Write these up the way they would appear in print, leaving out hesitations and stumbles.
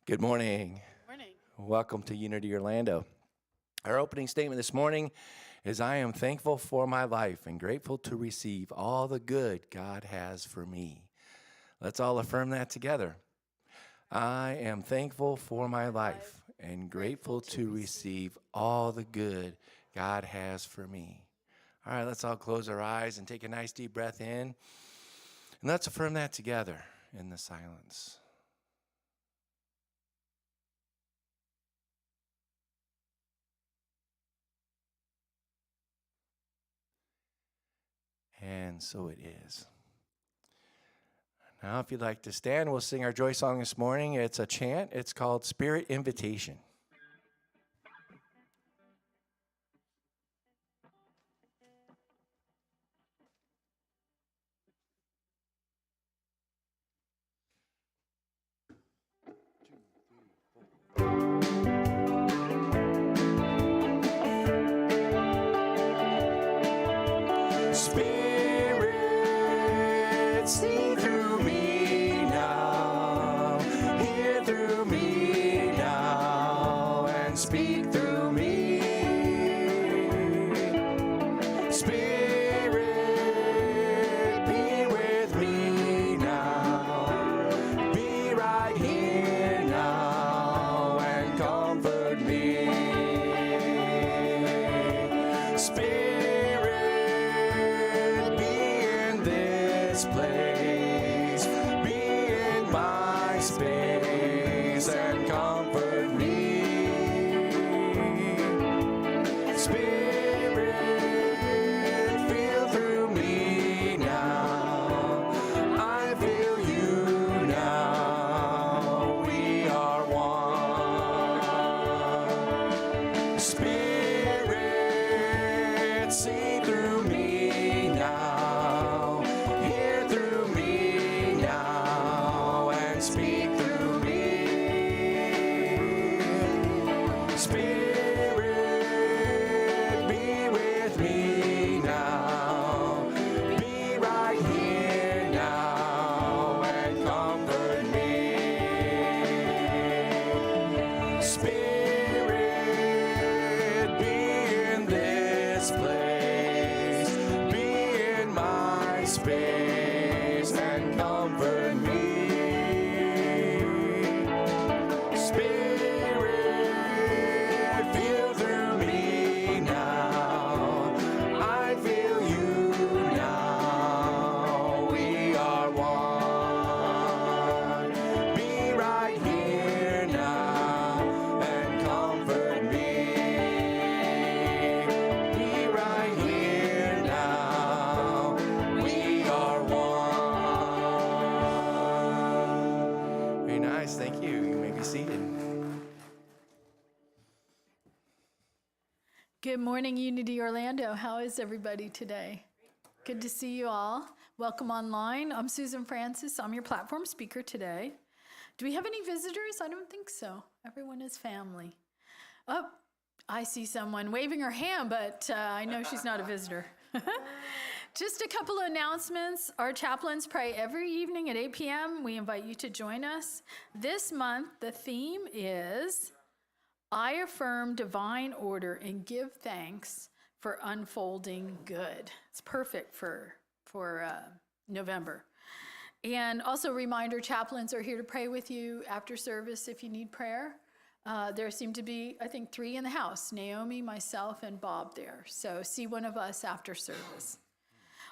Good morning. Morning. Welcome to Unity Orlando. Our opening statement this morning is I am thankful for my life and grateful to receive all the good God has for me. Let's all affirm that together. I am thankful for my life and grateful to receive all the good God has for me. All right, let's all close our eyes and take a nice deep breath in. And let's affirm that together in the silence. And so it is. Now, if you'd like to stand, we'll sing our joy song this morning. It's a chant. It's called Spirit Invitation. Spirit, see through me now, hear through me now, and speak through me. Spirit, be with me now, be right here now, and comfort me. Spirit, place, be in my space and comfort me. Spirit, feel through me now. I feel you now. We are one. Spirit, see through me now. Speak through me. Spirit, be with me now. Be right here now and comfort me. Spirit, be in this place. Be in my space and comfort me. Thank you. You may be seated. Good morning, Unity Orlando. How is everybody today? Good to see you all. Welcome online. I'm Susan Francis. I'm your platform speaker today. Do we have any visitors? I don't think so. Everyone is family. Oh, I see someone waving her hand, but I know she's not a visitor. Just a couple of announcements. Our chaplains pray every evening at 8 p.m. We invite you to join us. This month, the theme is I affirm divine order and give thanks for unfolding good. It's perfect for November. And also a reminder, chaplains are here to pray with you after service if you need prayer. There seem to be, I think, 3 in the house, Naomi, myself, and Bob there. So see one of us after service.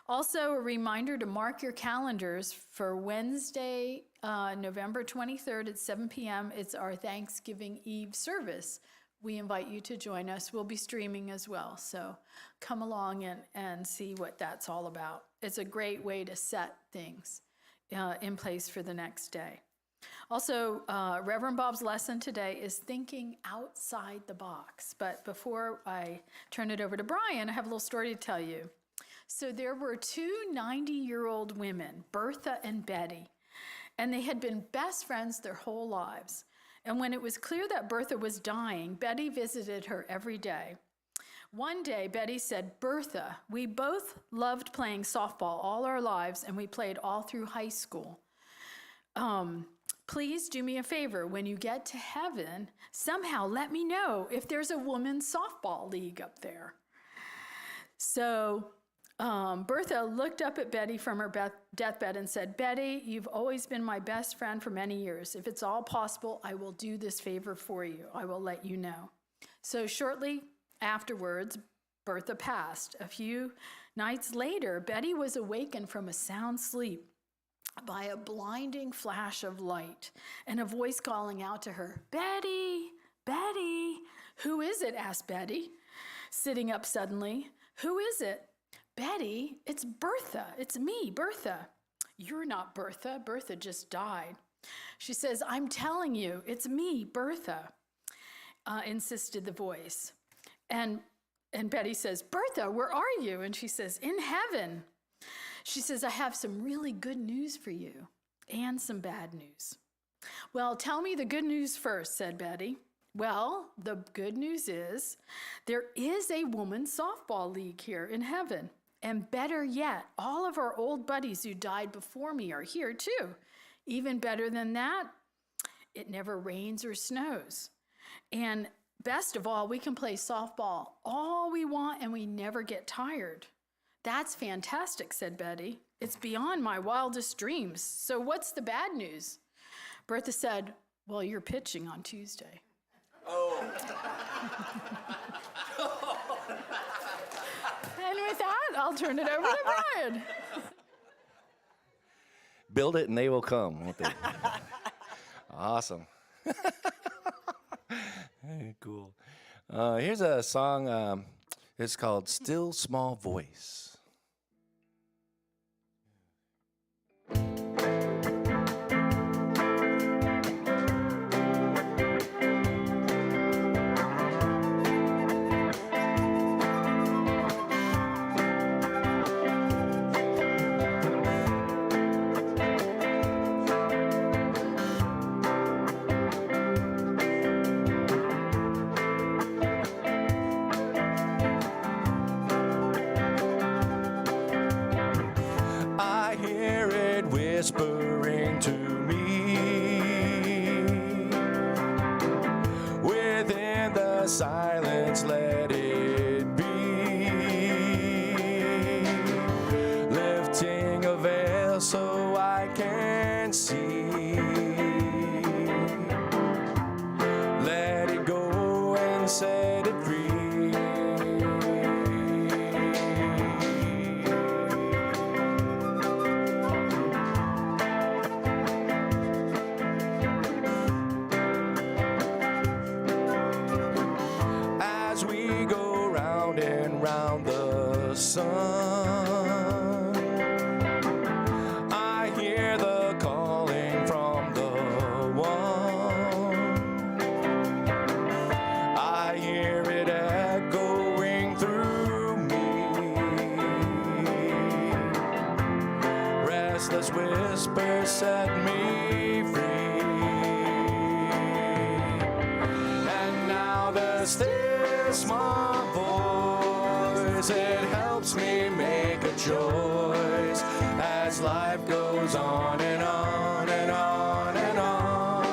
Also, a reminder to mark your calendars for Wednesday, November 23rd at 7 p.m. It's our Thanksgiving Eve service. We invite you to join us. We'll be streaming as well, so come along and see what that's all about. It's a great way to set things in place for the next day. Also, Reverend Bob's lesson today is thinking outside the box. But before I turn it over to Brian, I have a little story to tell you. So there were 2 90-year-old women, Bertha and Betty, and they had been best friends their whole lives. And when it was clear that Bertha was dying, Betty visited her every day. One day, Betty said, "Bertha, we both loved playing softball all our lives, and we played all through high school. Please do me a favor. When you get to heaven, somehow let me know if there's a women's softball league up there. So Bertha looked up at Betty from her deathbed and said, Betty, you've always been my best friend for many years. If it's all possible, I will do this favor for you. I will let you know. So shortly afterwards, Bertha passed. A few nights later, Betty was awakened from a sound sleep by a blinding flash of light and a voice calling out to her, Betty, Betty. Who is it? Asked Betty, sitting up suddenly. Who is it? Betty, it's Bertha. It's me, Bertha. You're not Bertha. Bertha just died. She says, I'm telling you, it's me, Bertha, insisted the voice. And Betty says, Bertha, where are you? And she says, in heaven. She says, I have some really good news for you and some bad news. Well, tell me the good news first, said Betty. Well, the good news is there is a women's softball league here in heaven. And better yet, all of our old buddies who died before me are here too. Even better than that, it never rains or snows. And best of all, we can play softball all we want and we never get tired. That's fantastic, said Betty. It's beyond my wildest dreams. So what's the bad news? Bertha said, well, you're pitching on Tuesday. Oh. And with that, I'll turn it over to Brian. Build it and they will come, won't they? Awesome. Cool. Here's a song. It's called Still Small Voice. Whispering to me within the silence, let it be, lifting a veil so I can see, let it go and set it free. Sun, I hear the calling from the one. I hear it echoing through me. Restless whispers set me free. And now the still small voice, it helps me make a choice as life goes on and on and on and on.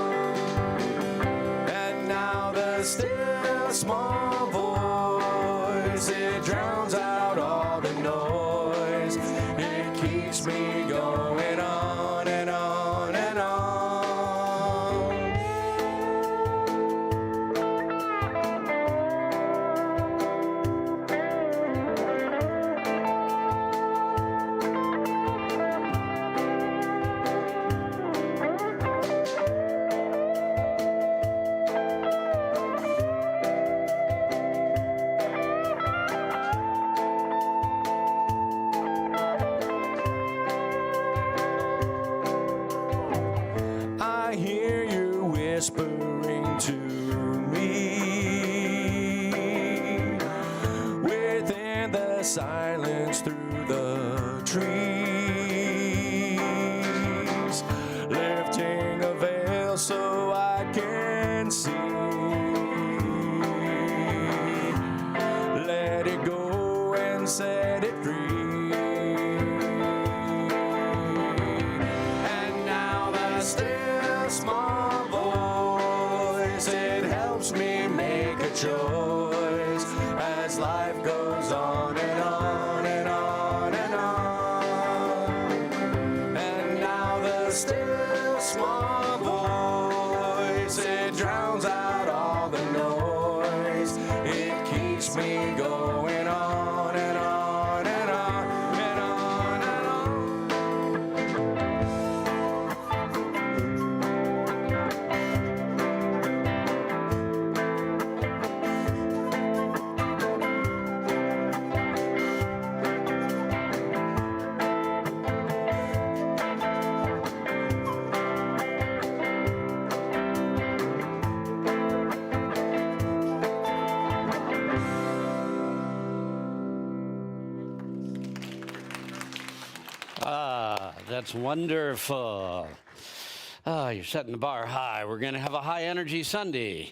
And now the still small voice, it drowns out all the noise. It keeps me going on and on and on. Whispering to me within the silence through the trees, lifting a veil so I can see, let it go and set it free. And now the still small life goes on and on and on and on. And now the still small voice, it drowns out all the noise. It keeps me going on and on and on and on and on. That's wonderful. You're setting the bar high. We're going to have a high energy Sunday.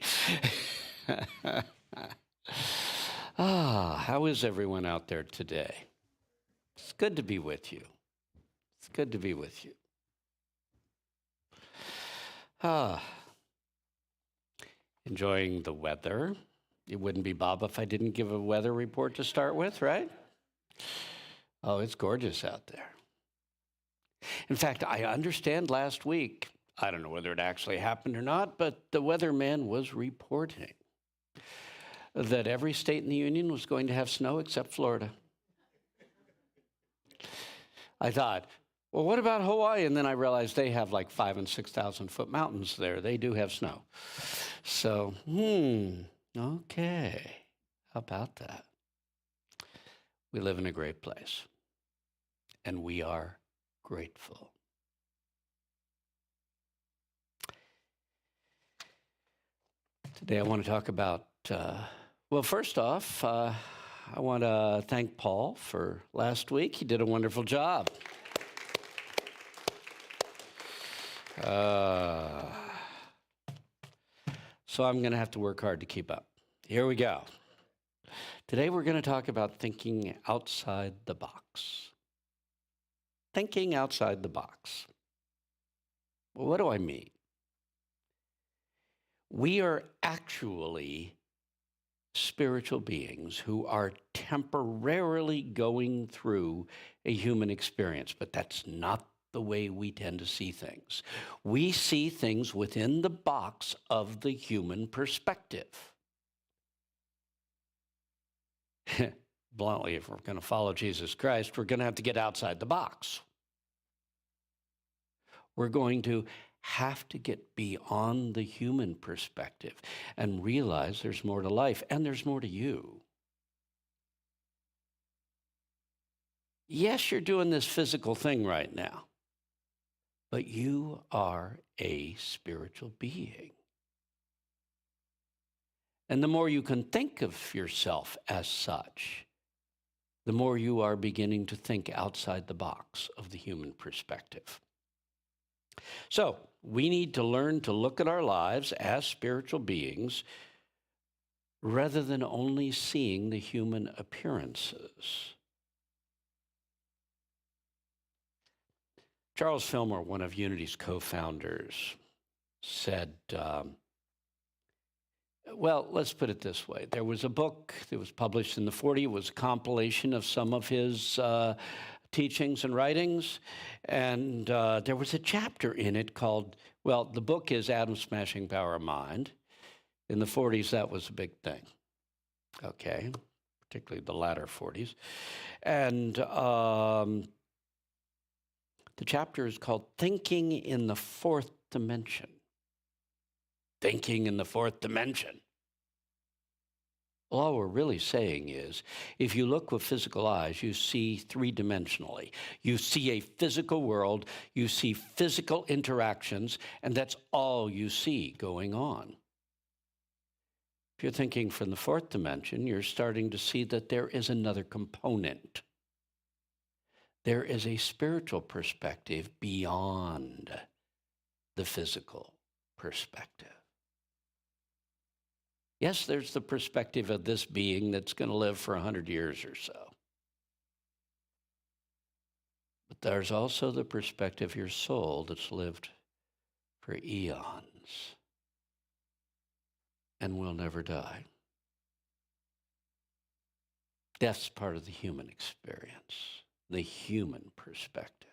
How is everyone out there today? It's good to be with you. It's good to be with you. Enjoying the weather. It wouldn't be Bob if I didn't give a weather report to start with, right? Oh, it's gorgeous out there. In fact, I understand last week, I don't know whether it actually happened or not, but the weatherman was reporting that every state in the union was going to have snow except Florida. I thought, well, what about Hawaii? And then I realized they have like 5,000 and 6,000 foot mountains there. They do have snow. So, okay. How about that? We live in a great place, and we are grateful. Today I want to talk about, well, first off, I want to thank Paul for last week. He did a wonderful job. So I'm going to have to work hard to keep up. Here we go. Today we're going to talk about thinking outside the box. Thinking outside the box. Well, what do I mean? We are actually spiritual beings who are temporarily going through a human experience, but that's not the way we tend to see things. We see things within the box of the human perspective. Bluntly, if we're going to follow Jesus Christ, we're going to have to get outside the box. We're going to have to get beyond the human perspective and realize there's more to life and there's more to you. Yes, you're doing this physical thing right now, but you are a spiritual being. And the more you can think of yourself as such, the more you are beginning to think outside the box of the human perspective. So we need to learn to look at our lives as spiritual beings rather than only seeing the human appearances. Charles Fillmore, one of Unity's co-founders, said, well, let's put it this way. There was a book that was published in the 40s. It was a compilation of some of his teachings and writings. And there was a chapter in it called, well, the book is Atom Smashing Power of Mind. In the 40s, that was a big thing. Okay, particularly the latter 40s. And the chapter is called Thinking in the Fourth Dimension. Thinking in the fourth dimension. All we're really saying is, if you look with physical eyes, you see three-dimensionally. You see a physical world, you see physical interactions, and that's all you see going on. If you're thinking from the fourth dimension, you're starting to see that there is another component. There is a spiritual perspective beyond the physical perspective. Yes, there's the perspective of this being that's going to live for 100 years or so. But there's also the perspective of your soul that's lived for eons and will never die. That's part of the human experience, the human perspective.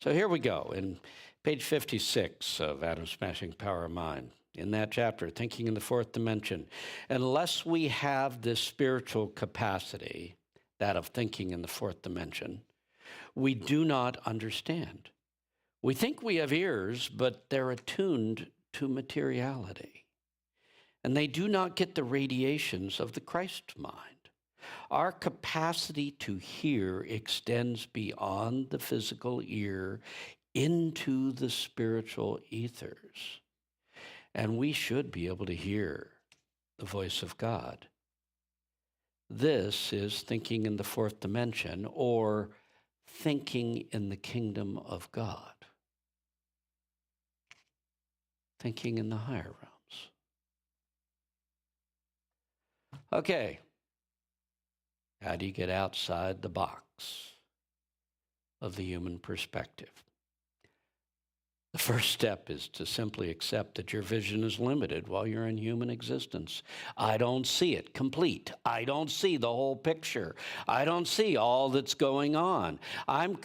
So here we go in page 56 of Adam Smashing Power of Mind. In that chapter, Thinking in the Fourth Dimension, unless we have this spiritual capacity, that of thinking in the fourth dimension, we do not understand. We think we have ears, but they're attuned to materiality, and they do not get the radiations of the Christ mind. Our capacity to hear extends beyond the physical ear into the spiritual ethers. And we should be able to hear the voice of God. This is thinking in the fourth dimension, or thinking in the kingdom of God. Thinking in the higher realms. Okay. How do you get outside the box of the human perspective? The first step is to simply accept that your vision is limited while you're in human existence. I don't see it complete. I don't see the whole picture. I don't see all that's going on. I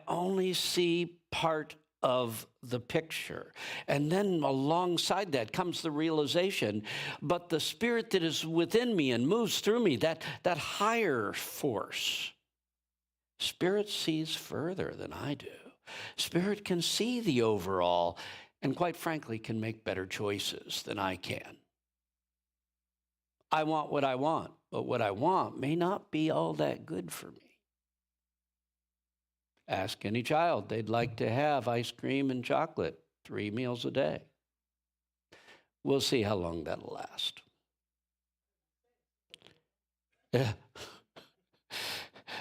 only see part of the picture. And then alongside that comes the realization, but the spirit that is within me and moves through me, that higher force, spirit sees further than I do. Spirit can see the overall and, quite frankly, can make better choices than I can. I want what I want, but what I want may not be all that good for me. Ask any child. They'd like to have ice cream and chocolate 3 meals a day. We'll see how long that'll last. Yeah.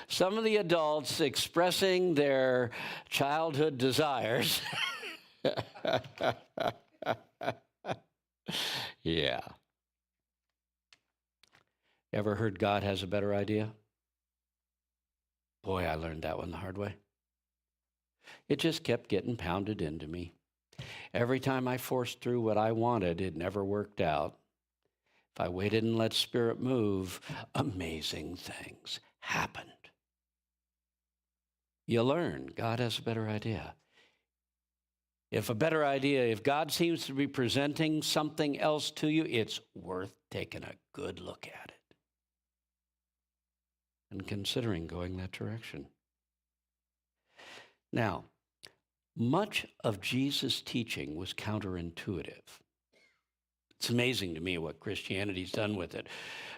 Some of the adults expressing their childhood desires. Yeah. Ever heard God has a better idea? Boy, I learned that one the hard way. It just kept getting pounded into me. Every time I forced through what I wanted, it never worked out. If I waited and let Spirit move, amazing things happened. You learn God has a better idea. If God seems to be presenting something else to you, it's worth taking a good look at it and considering going that direction. Now, much of Jesus' teaching was counterintuitive. It's amazing to me what Christianity's done with it,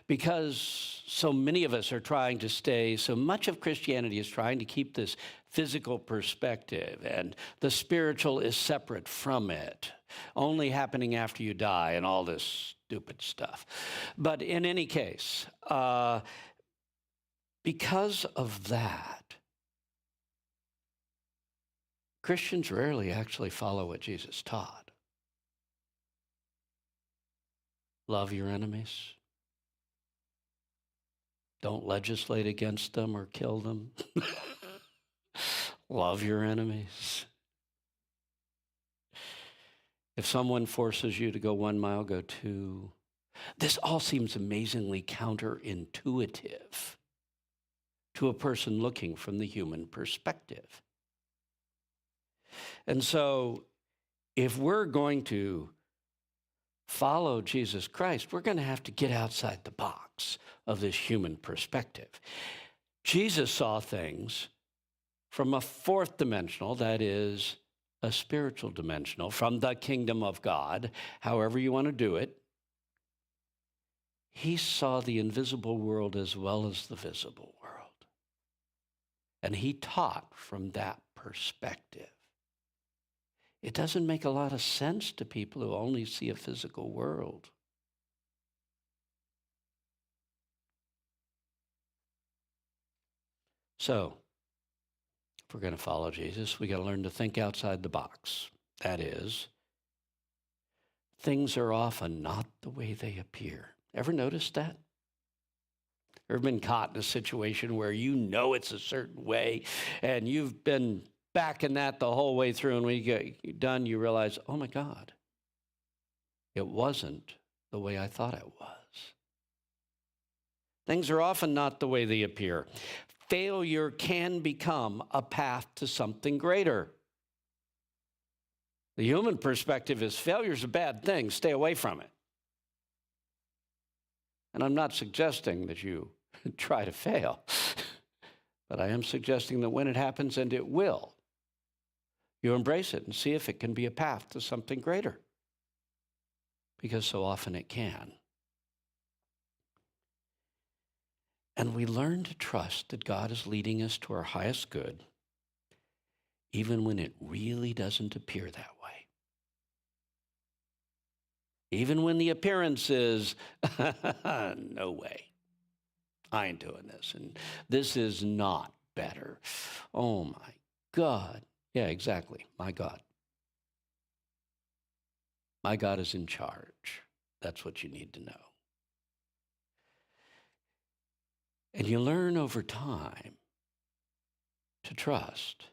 because so many of us are trying to so much of Christianity is trying to keep this physical perspective, and the spiritual is separate from it, only happening after you die and all this stupid stuff. But in any case, because of that, Christians rarely actually follow what Jesus taught. Love your enemies. Don't legislate against them or kill them. Love your enemies. If someone forces you to go 1 mile, go 2. This all seems amazingly counterintuitive to a person looking from the human perspective. And so, if we're going to follow Jesus Christ, we're going to have to get outside the box of this human perspective. Jesus saw things from a fourth dimensional, that is, a spiritual dimensional, from the kingdom of God, however you want to do it. He saw the invisible world as well as the visible world. And he taught from that perspective. It doesn't make a lot of sense to people who only see a physical world. So, if we're going to follow Jesus, we got to learn to think outside the box. That is, things are often not the way they appear. Ever noticed that? Ever been caught in a situation where you know it's a certain way and you've been back in that the whole way through, and when you get done, you realize, oh my God, it wasn't the way I thought it was. Things are often not the way they appear. Failure can become a path to something greater. The human perspective is failure's a bad thing. Stay away from it. And I'm not suggesting that you try to fail, but I am suggesting that when it happens, and it will, you embrace it and see if it can be a path to something greater, because so often it can. And we learn to trust that God is leading us to our highest good, even when it really doesn't appear that way. Even when the appearance is, no way, I ain't doing this, and this is not better. Oh my God. Yeah, exactly, my God. My God is in charge. That's what you need to know. And you learn over time to trust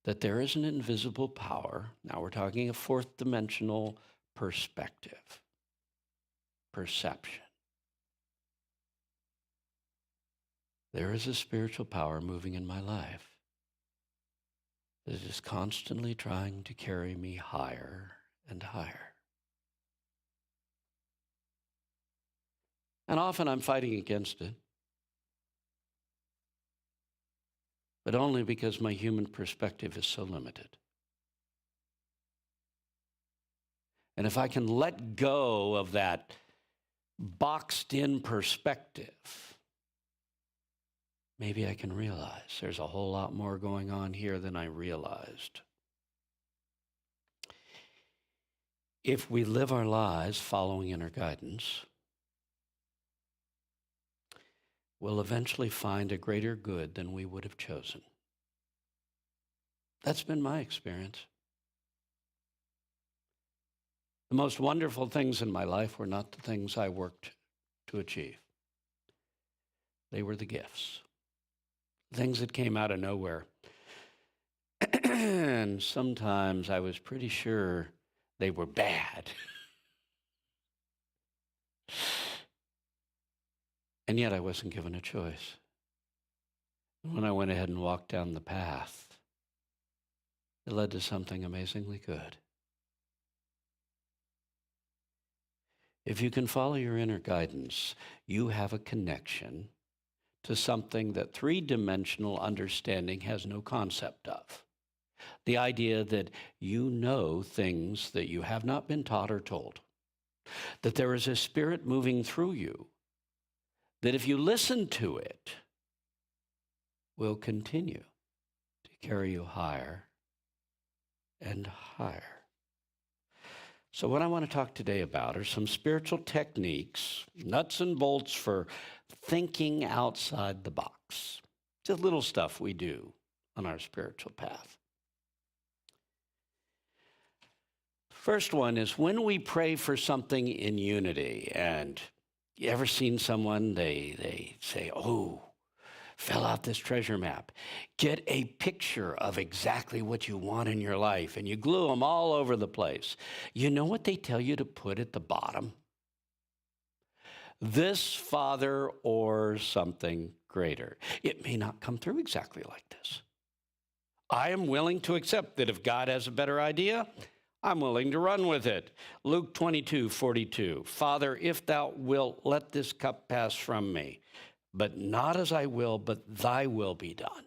that there is an invisible power. Now we're talking a fourth dimensional perspective, perception. There is a spiritual power moving in my life that is constantly trying to carry me higher and higher. And often I'm fighting against it, but only because my human perspective is so limited. And if I can let go of that boxed-in perspective, maybe I can realize there's a whole lot more going on here than I realized. If we live our lives following inner guidance, we'll eventually find a greater good than we would have chosen. That's been my experience. The most wonderful things in my life were not the things I worked to achieve. They were the gifts, things that came out of nowhere. And sometimes I was pretty sure they were bad. And yet I wasn't given a choice. When I went ahead and walked down the path, it led to something amazingly good. If you can follow your inner guidance, you have a connection to something that three-dimensional understanding has no concept of. The idea that you know things that you have not been taught or told, that there is a spirit moving through you, that if you listen to it, will continue to carry you higher and higher. So what I want to talk today about are some spiritual techniques, nuts and bolts for thinking outside the box. Just little stuff we do on our spiritual path. First one is when we pray for something in unity, and you ever seen someone, they say, oh, fill out this treasure map. Get a picture of exactly what you want in your life, and you glue them all over the place. You know what they tell you to put at the bottom? This, Father, or something greater. It may not come through exactly like this. I am willing to accept that if God has a better idea, I'm willing to run with it. Luke 22:42. Father, if thou wilt, let this cup pass from me. But not as I will, but thy will be done.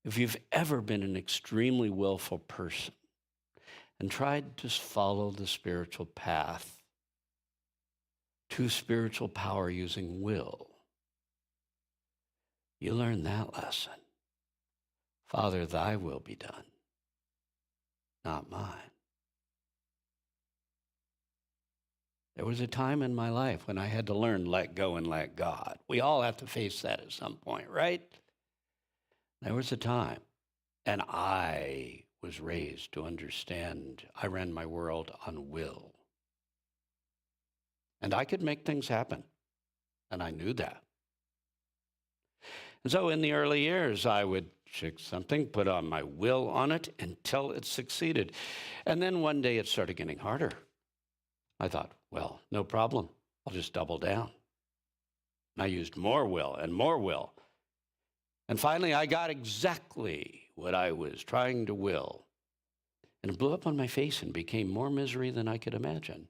If you've ever been an extremely willful person and tried to follow the spiritual path to spiritual power using will, you learn that lesson. Father, thy will be done, not mine. There was a time in my life when I had to learn let go and let God. We all have to face that at some point, right? There was a time, and I was raised to understand I ran my world on will. And I could make things happen, and I knew that. And so in the early years, I would check something, put on my will on it until it succeeded. And then one day it started getting harder. I thought, well, no problem. I'll just double down. I used more will and more will. And finally, I got exactly what I was trying to will. And it blew up on my face and became more misery than I could imagine.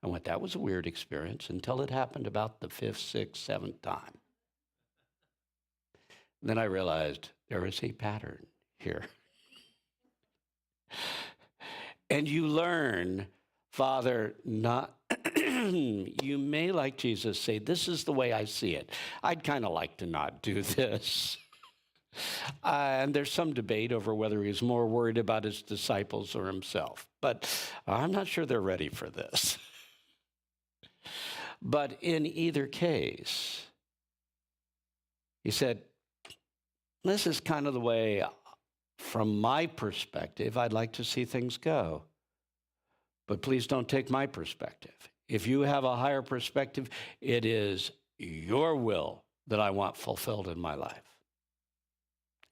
I went, that was a weird experience until it happened about the 5th, 6th, 7th time. And then I realized there is a pattern here. And you learn, Father, not you may, like Jesus, say, this is the way I see it. I'd kind of like to not do this. And there's some debate over whether he's more worried about his disciples or himself. But I'm not sure they're ready for this. But in either case, he said, this is kind of the way, from my perspective, I'd like to see things go. But please don't take my perspective. If you have a higher perspective, it is your will that I want fulfilled in my life.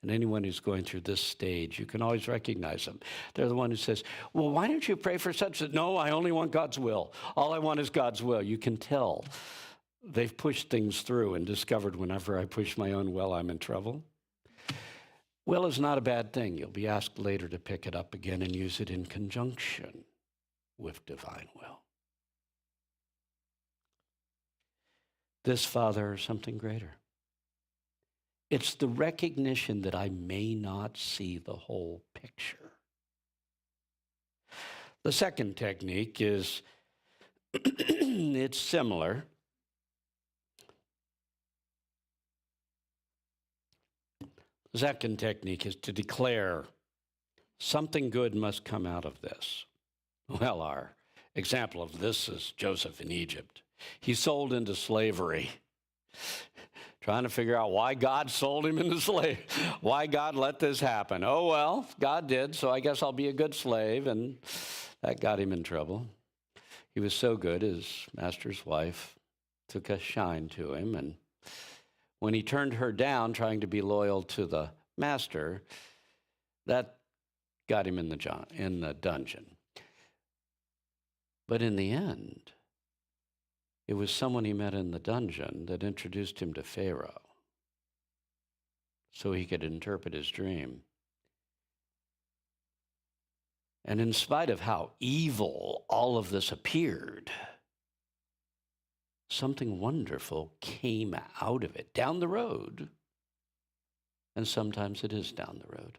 And anyone who's going through this stage, you can always recognize them. They're the one who says, well, why don't you pray for such? No, I only want God's will. All I want is God's will. You can tell they've pushed things through and discovered whenever I push my own will, I'm in trouble. Will is not a bad thing. You'll be asked later to pick it up again and use it in conjunction with divine will. This, Father, is something greater. It's the recognition that I may not see the whole picture. The second technique is, it's similar. The second technique is to declare something good must come out of this. Well, our example of this is Joseph in Egypt. He's sold into slavery, trying to figure out why God sold him into slavery, why God let this happen. Oh, well, God did, so I guess I'll be a good slave, and that got him in trouble. He was so good, his master's wife took a shine to him, and when he turned her down trying to be loyal to the master, that got him in the dungeon. But in the end, it was someone he met in the dungeon that introduced him to Pharaoh so he could interpret his dream. And in spite of how evil all of this appeared, something wonderful came out of it down the road. And sometimes it is down the road.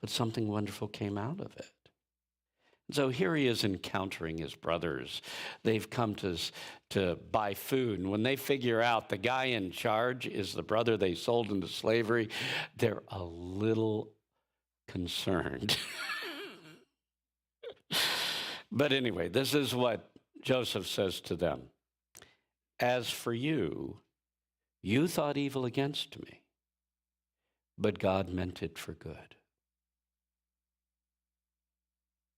But something wonderful came out of it. So here he is encountering his brothers. They've come to buy food. And when they figure out the guy in charge is the brother they sold into slavery, they're a little concerned. But anyway, this is what Joseph says to them. As for you, you thought evil against me, but God meant it for good.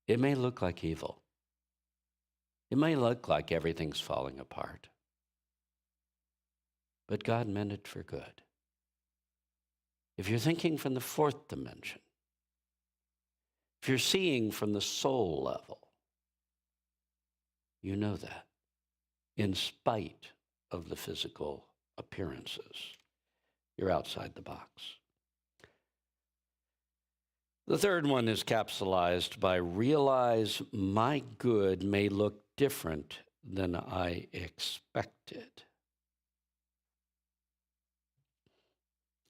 It may look like evil. It may look like everything's falling apart. But God meant it for good. If you're thinking from the fourth dimension, if you're seeing from the soul level, you know that in spite of the physical appearances, you're outside the box. The third one is capsulized by realize my good may look different than I expected.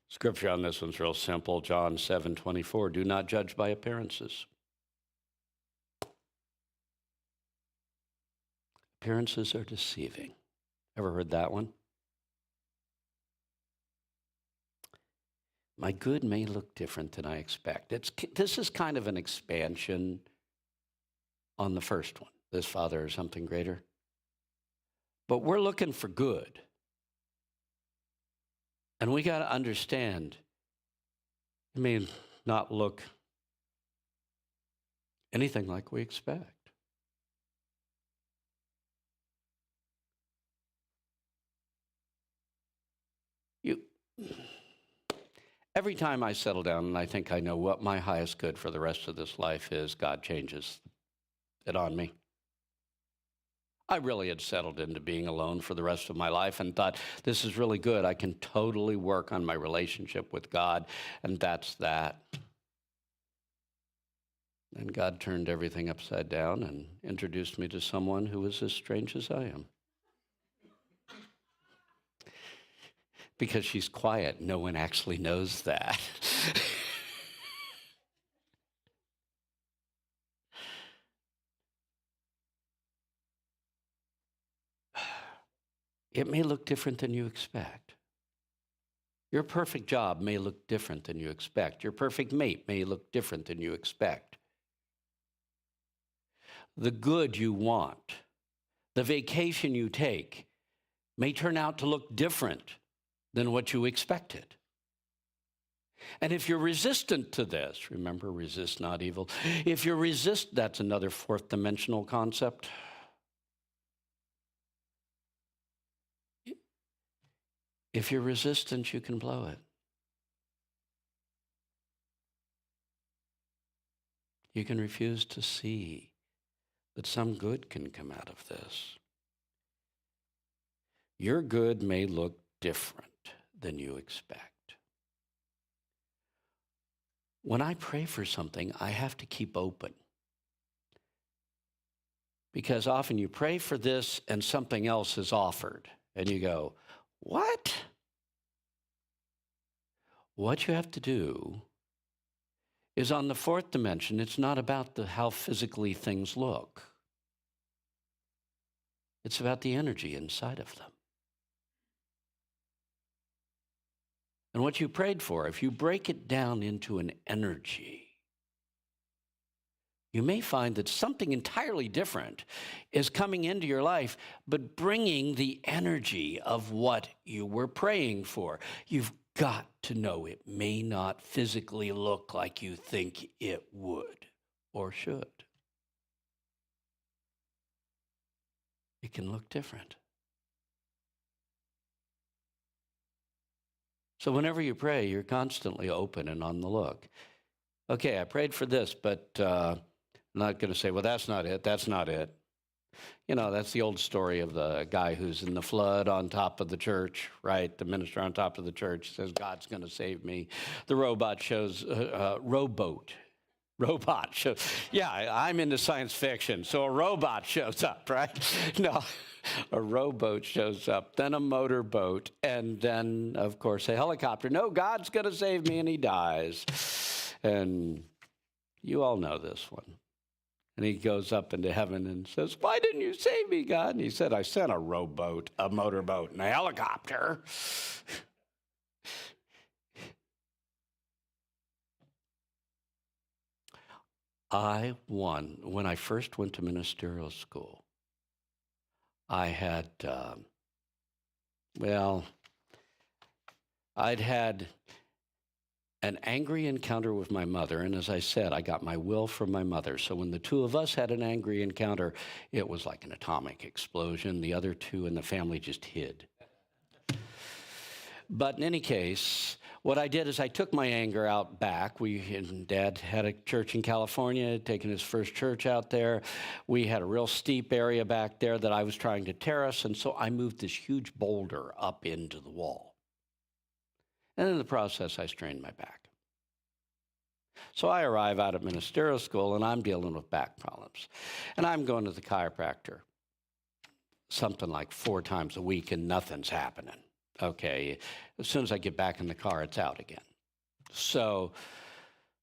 Scripture on this one's real simple. John 7:24. Do not judge by appearances. Appearances are deceiving. Ever heard that one? My good may look different than I expect. This is kind of an expansion on the first one. This, Father, is something greater. But we're looking for good. And we got to understand, it may not look anything like we expect. Every time I settle down and I think I know what my highest good for the rest of this life is, God changes it on me. I really had settled into being alone for the rest of my life and thought, this is really good. I can totally work on my relationship with God, and that's that. And God turned everything upside down and introduced me to someone who was as strange as I am. Because she's quiet, no one actually knows that. It may look different than you expect. Your perfect job may look different than you expect. Your perfect mate may look different than you expect. The good you want, the vacation you take, may turn out to look different than what you expected. And if you're resistant to this, remember, resist not evil. If you're that's another fourth dimensional concept. If you're resistant, you can blow it. You can refuse to see that some good can come out of this. Your good may look different than you expect. When I pray for something, I have to keep open. Because often you pray for this and something else is offered, and you go, what? What you have to do is on the fourth dimension, it's not about how physically things look. It's about the energy inside of them. And what you prayed for, if you break it down into an energy, you may find that something entirely different is coming into your life, but bringing the energy of what you were praying for. You've got to know it may not physically look like you think it would or should. It can look different. So whenever you pray, you're constantly open and on the look. Okay, I prayed for this, but I'm not going to say, well, that's not it. That's not it. You know, that's the old story of the guy who's in the flood on top of the church, right? The minister on top of the church says, God's going to save me. The robot shows, Robot shows, yeah, I'm into science fiction, so a robot shows up, right? No, a rowboat shows up, then a motorboat, and then, of course, a helicopter. No, God's going to save me, and he dies. And you all know this one. And he goes up into heaven and says, why didn't you save me, God? And he said, I sent a rowboat, a motorboat, and a helicopter. When I first went to ministerial school, I had, I'd had an angry encounter with my mother, and as I said, I got my will from my mother. So when the two of us had an angry encounter, it was like an atomic explosion. The other two in the family just hid. But in any case, what I did is I took my anger out back. Dad had a church in California, had taken his first church out there. We had a real steep area back there that I was trying to terrace, and so I moved this huge boulder up into the wall. And in the process, I strained my back. So I arrive out at ministerial school, and I'm dealing with back problems. And I'm going to the chiropractor something like 4 times a week, and nothing's happening. Okay, as soon as I get back in the car, it's out again. So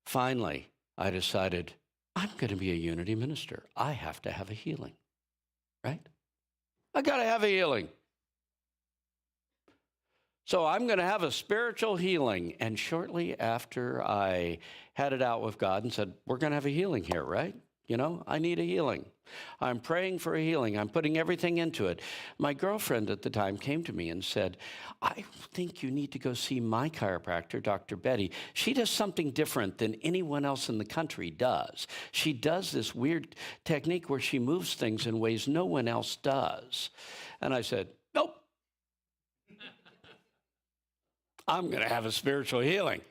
finally, I decided I'm going to be a Unity minister. I have to have a healing, right? I got to have a healing. So I'm going to have a spiritual healing. And shortly after I had it out with God and said, we're going to have a healing here, right? You know, I need a healing. I'm praying for a healing. I'm putting everything into it. My girlfriend at the time came to me and said, I think you need to go see my chiropractor, Dr. Betty. She does something different than anyone else in the country does. She does this weird technique where she moves things in ways no one else does. And I said, nope. I'm going to have a spiritual healing.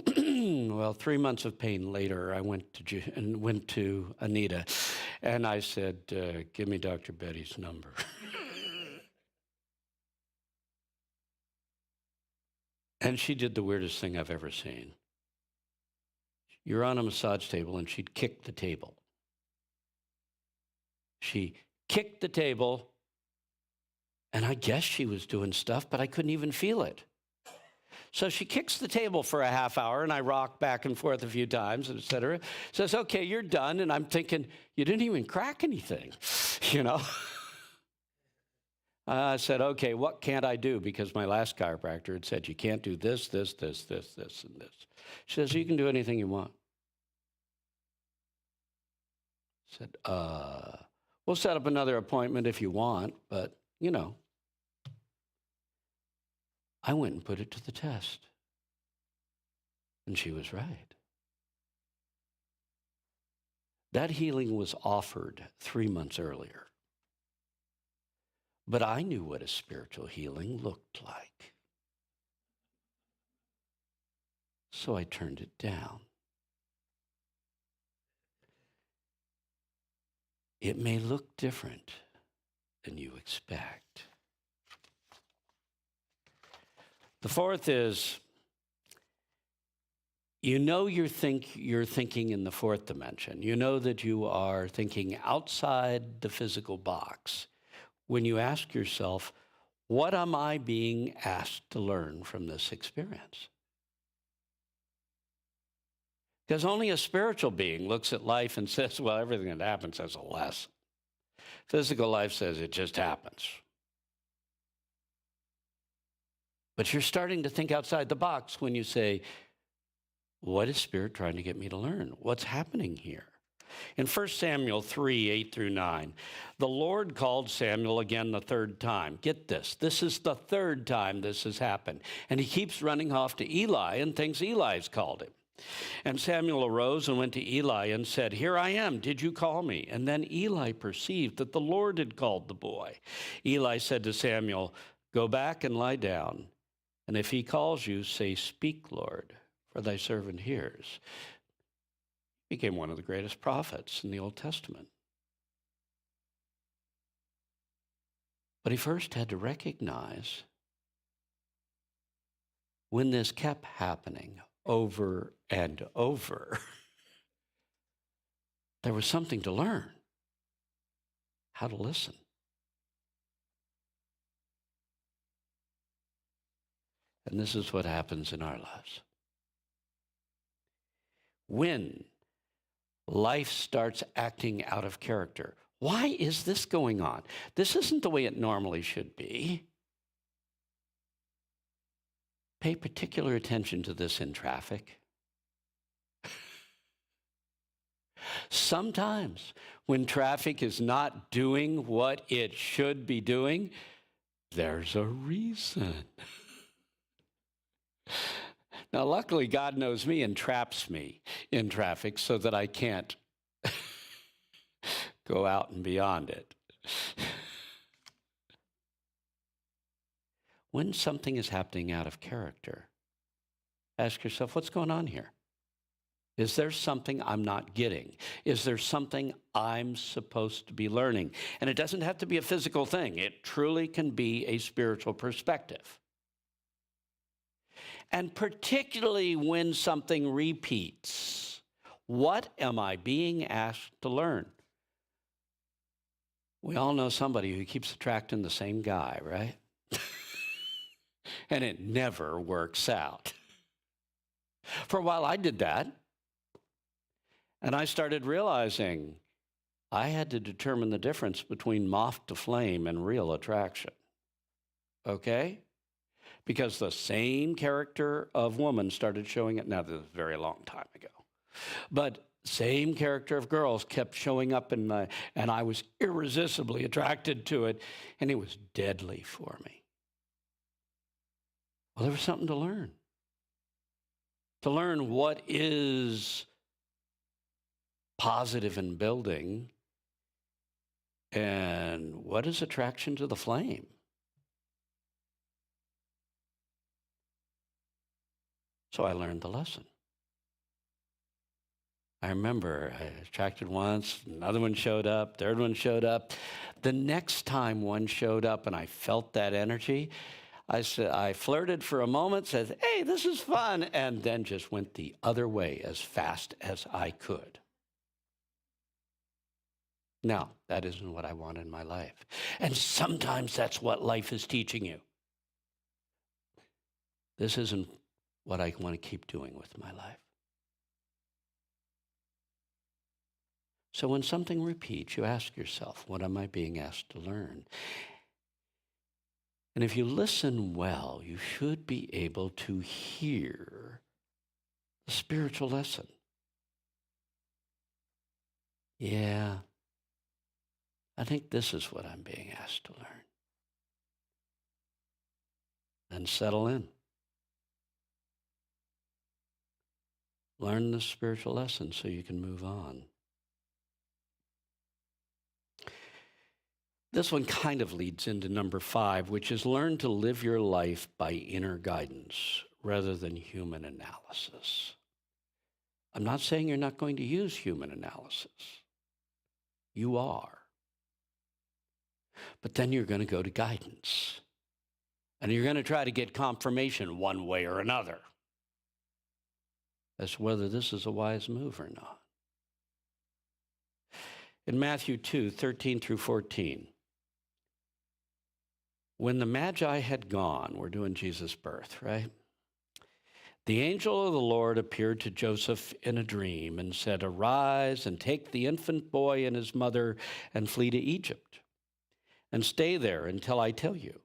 Well, 3 months of pain later, I went to Anita, And I said, give me Dr. Betty's number. And she did the weirdest thing I've ever seen. You're on a massage table, and she'd kick the table. She kicked the table, and I guess she was doing stuff, but I couldn't even feel it. So she kicks the table for a half hour, and I rock back and forth a few times, et cetera. Says, okay, you're done. And I'm thinking, you didn't even crack anything, you know? I said, okay, what can't I do? Because my last chiropractor had said, you can't do this, this, this, this, this, and this. She says, you can do anything you want. I said, we'll set up another appointment if you want, but, you know. I went and put it to the test. And she was right. That healing was offered 3 months earlier. But I knew what a spiritual healing looked like. So I turned it down. It may look different than you expect. The fourth is, you know you're thinking in the fourth dimension. You know that you are thinking outside the physical box when you ask yourself, what am I being asked to learn from this experience? Because only a spiritual being looks at life and says, well, everything that happens has a lesson. Physical life says it just happens. But you're starting to think outside the box when you say, what is Spirit trying to get me to learn? What's happening here? In 1 Samuel 3, 8 through 9, the Lord called Samuel again the third time. Get this. This is the third time this has happened. And he keeps running off to Eli and thinks Eli's called him. And Samuel arose and went to Eli and said, here I am. Did you call me? And then Eli perceived that the Lord had called the boy. Eli said to Samuel, go back and lie down. And if he calls you, say, speak, Lord, for thy servant hears. He became one of the greatest prophets in the Old Testament. But he first had to recognize when this kept happening over and over, there was something to learn, how to listen. And this is what happens in our lives. When life starts acting out of character, why is this going on? This isn't the way it normally should be. Pay particular attention to this in traffic. Sometimes when traffic is not doing what it should be doing, there's a reason. Now, luckily, God knows me and traps me in traffic so that I can't go out and beyond it. When something is happening out of character, ask yourself, what's going on here? Is there something I'm not getting? Is there something I'm supposed to be learning? And it doesn't have to be a physical thing. It truly can be a spiritual perspective. And particularly when something repeats, what am I being asked to learn? We all know somebody who keeps attracting the same guy, right? And it never works out. For a while, I did that. And I started realizing I had to determine the difference between moth to flame and real attraction. Okay? Because the same character of woman started showing it. Now, this is a very long time ago. But same character of girls kept showing up in my, and I was irresistibly attracted to it, and it was deadly for me. Well, there was something to learn. To learn what is positive in building and what is attraction to the flame. So I learned the lesson. I remember I attracted once, another one showed up, third one showed up. The next time one showed up and I felt that energy, I flirted for a moment, said, hey, this is fun, and then just went the other way as fast as I could. Now, that isn't what I want in my life. And sometimes that's what life is teaching you. This isn't what I want to keep doing with my life. So when something repeats, you ask yourself, what am I being asked to learn? And if you listen well, you should be able to hear the spiritual lesson. Yeah, I think this is what I'm being asked to learn. Then settle in. Learn the spiritual lesson so you can move on. This one kind of leads into number 5, which is learn to live your life by inner guidance rather than human analysis. I'm not saying you're not going to use human analysis. You are. But then you're going to go to guidance. And you're going to try to get confirmation one way or another as to whether this is a wise move or not. In Matthew 2:13 through 14, when the Magi had gone, we're doing Jesus' birth, right? The angel of the Lord appeared to Joseph in a dream and said, arise and take the infant boy and his mother and flee to Egypt and stay there until I tell you.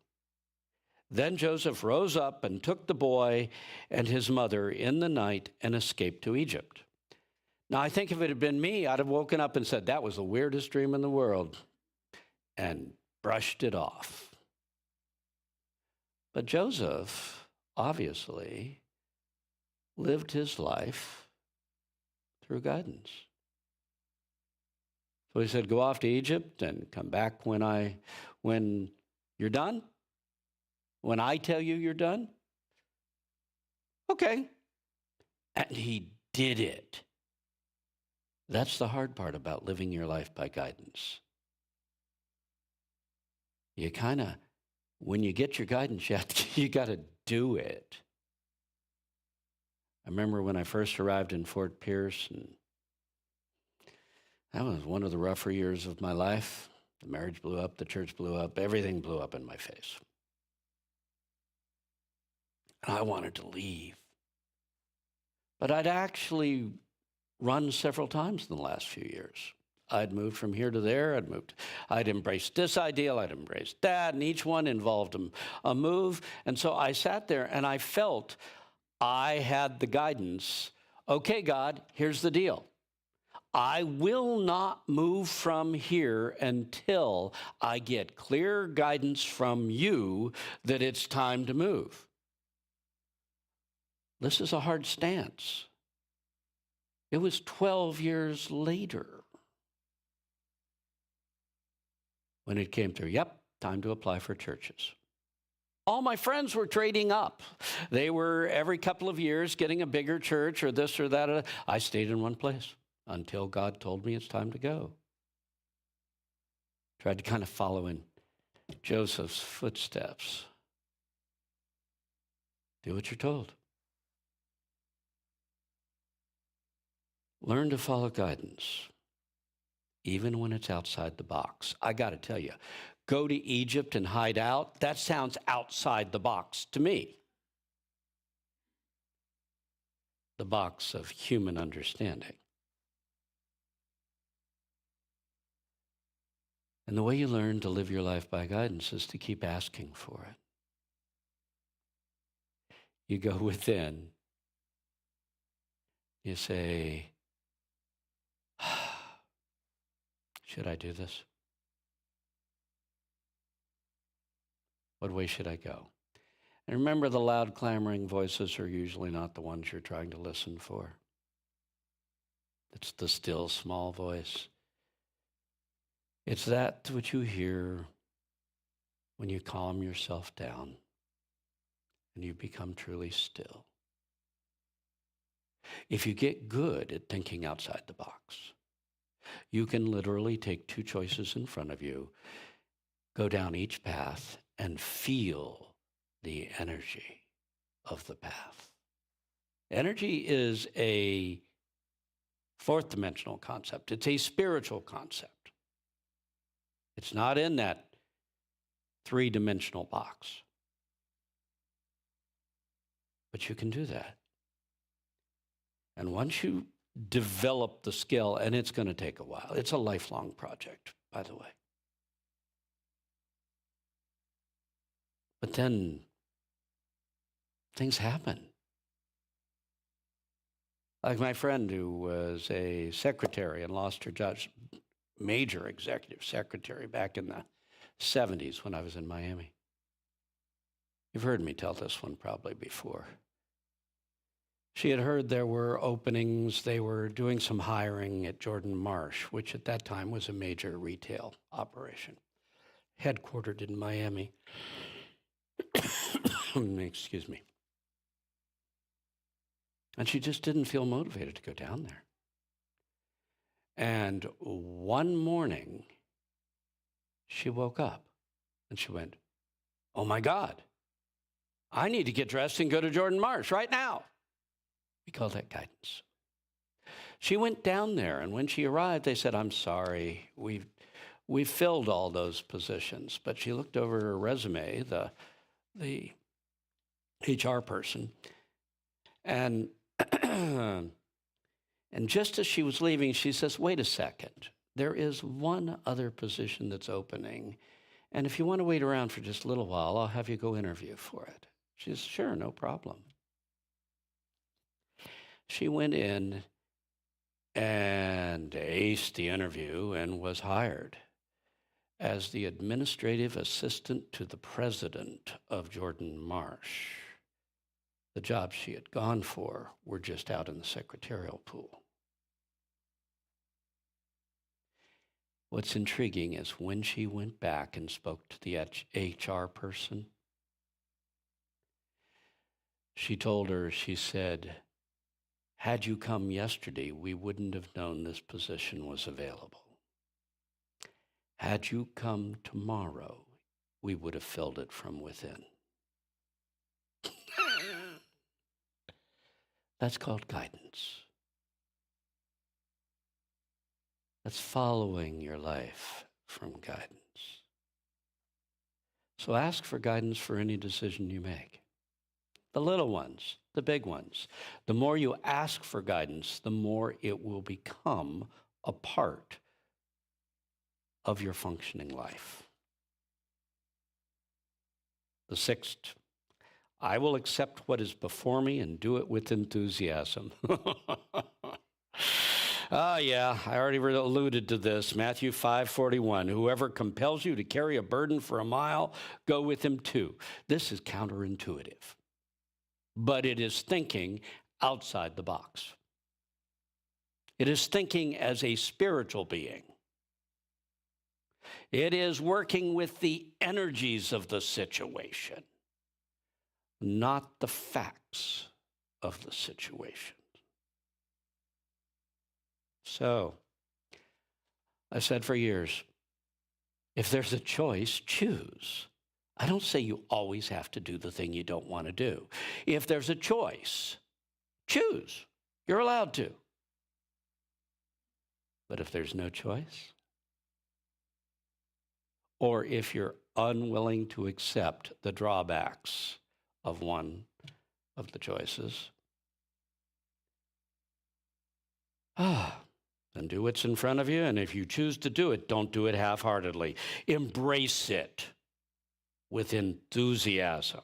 Then Joseph rose up and took the boy and his mother in the night and escaped to Egypt. Now, I think if it had been me, I'd have woken up and said, that was the weirdest dream in the world, and brushed it off. But Joseph, obviously, lived his life through guidance. So he said, go off to Egypt and come back when you're done. When I tell you you're done. Okay. And he did it. That's the hard part about living your life by guidance. You kind of, when you get your guidance, you got to do it. I remember when I first arrived in Fort Pierce, and that was one of the rougher years of my life. The marriage blew up, the church blew up, everything blew up in my face. And I wanted to leave. But I'd actually run several times in the last few years. I'd moved from here to there. I'd embraced this ideal. I'd embraced that. And each one involved a move. And so I sat there and I felt I had the guidance. Okay, God, here's the deal. I will not move from here until I get clear guidance from you that it's time to move. This is a hard stance. It was 12 years later when it came through. Yep, time to apply for churches. All my friends were trading up. They were every couple of years getting a bigger church or this or that. I stayed in one place until God told me it's time to go. Tried to kind of follow in Joseph's footsteps. Do what you're told. Learn to follow guidance, even when it's outside the box. I got to tell you, go to Egypt and hide out, that sounds outside the box to me. The box of human understanding. And the way you learn to live your life by guidance is to keep asking for it. You go within. You say, should I do this? What way should I go? And remember, the loud, clamoring voices are usually not the ones you're trying to listen for. It's the still, small voice. It's that which you hear when you calm yourself down and you become truly still. If you get good at thinking outside the box, you can literally take two choices in front of you, go down each path, and feel the energy of the path. Energy is a fourth dimensional concept. It's a spiritual concept. It's not in that three-dimensional box. But you can do that. And once you develop the skill, and it's going to take a while, it's a lifelong project, by the way. But then things happen. Like my friend who was a secretary and lost her job, major executive secretary back in the 70s when I was in Miami. You've heard me tell this one probably before. She had heard there were openings. They were doing some hiring at Jordan Marsh, which at that time was a major retail operation, headquartered in Miami. Excuse me. And she just didn't feel motivated to go down there. And one morning, she woke up and she went, "Oh my God, I need to get dressed and go to Jordan Marsh right now." We call that guidance. She went down there, and when she arrived, they said, "I'm sorry, we've filled all those positions." But she looked over her resume, the HR person, and and just as she was leaving, she says, "Wait a second. There is one other position that's opening, and if you want to wait around for just a little while, I'll have you go interview for it." She says, "Sure, no problem." She went in and aced the interview and was hired as the administrative assistant to the president of Jordan Marsh. The jobs she had gone for were just out in the secretarial pool. What's intriguing is when she went back and spoke to the HR person, she told her, she said, "Had you come yesterday, we wouldn't have known this position was available. Had you come tomorrow, we would have filled it from within." That's called guidance. That's following your life from guidance. So ask for guidance for any decision you make. The little ones, the big ones. The more you ask for guidance, the more it will become a part of your functioning life. The sixth, I will accept what is before me and do it with enthusiasm. Yeah, I already alluded to this. Matthew 5:41, whoever compels you to carry a burden for a mile, go with him too. This is counterintuitive, but it is thinking outside the box. It is thinking as a spiritual being. It is working with the energies of the situation, not the facts of the situation. So, I said for years, if there's a choice, choose. I don't say you always have to do the thing you don't want to do. If there's a choice, choose. You're allowed to. But if there's no choice, or if you're unwilling to accept the drawbacks of one of the choices, then do what's in front of you. And if you choose to do it, don't do it half-heartedly. Embrace it with enthusiasm.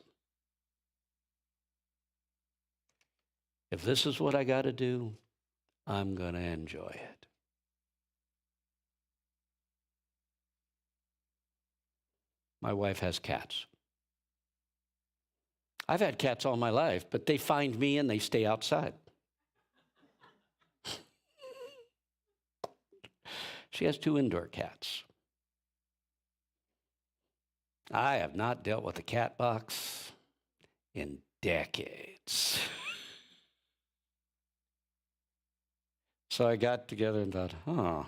If this is what I got to do, I'm going to enjoy it. My wife has cats. I've had cats all my life, but they find me and they stay outside. She has 2 indoor cats. I have not dealt with a cat box in decades. So I got together and thought,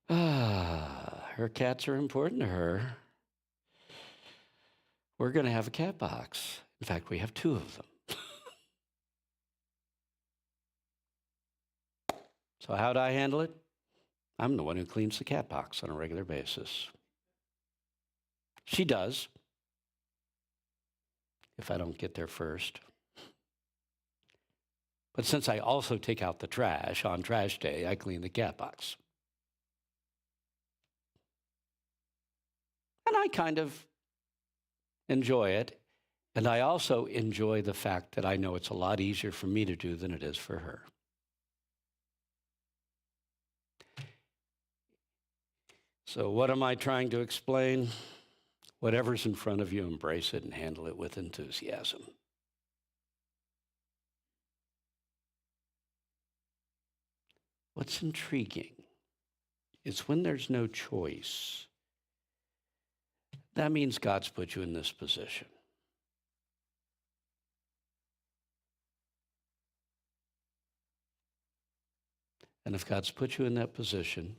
her cats are important to her. We're going to have a cat box. In fact, we have 2 of them. So how'd I handle it? I'm the one who cleans the cat box on a regular basis. She does, if I don't get there first. But since I also take out the trash on trash day, I clean the cat box. And I kind of enjoy it. And I also enjoy the fact that I know it's a lot easier for me to do than it is for her. So what am I trying to explain? Whatever's in front of you, embrace it and handle it with enthusiasm. What's intriguing is when there's no choice, that means God's put you in this position. And if God's put you in that position,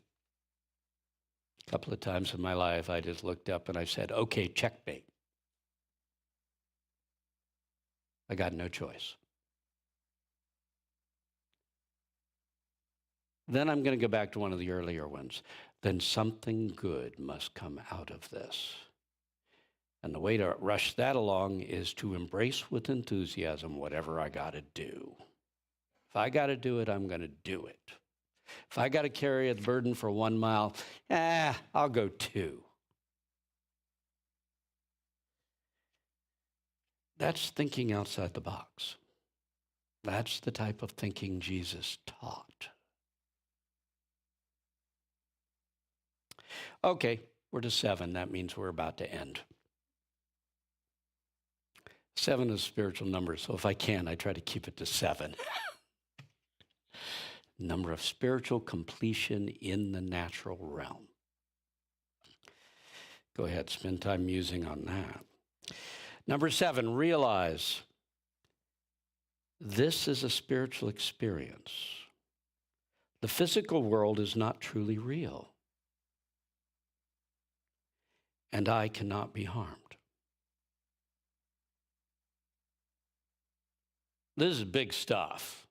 a couple of times in my life, I just looked up and I said, okay, checkmate. I got no choice. Then I'm going to go back to one of the earlier ones. Then something good must come out of this. And the way to rush that along is to embrace with enthusiasm whatever I got to do. If I got to do it, I'm going to do it. If I got to carry a burden for 1 mile, I'll go 2. That's thinking outside the box. That's the type of thinking Jesus taught. Okay, we're to 7. That means we're about to end. 7 is a spiritual number, so if I can, I try to keep it to 7. Number of spiritual completion in the natural realm. Go ahead, spend time musing on that. Number 7, realize this is a spiritual experience. The physical world is not truly real, and I cannot be harmed. This is big stuff.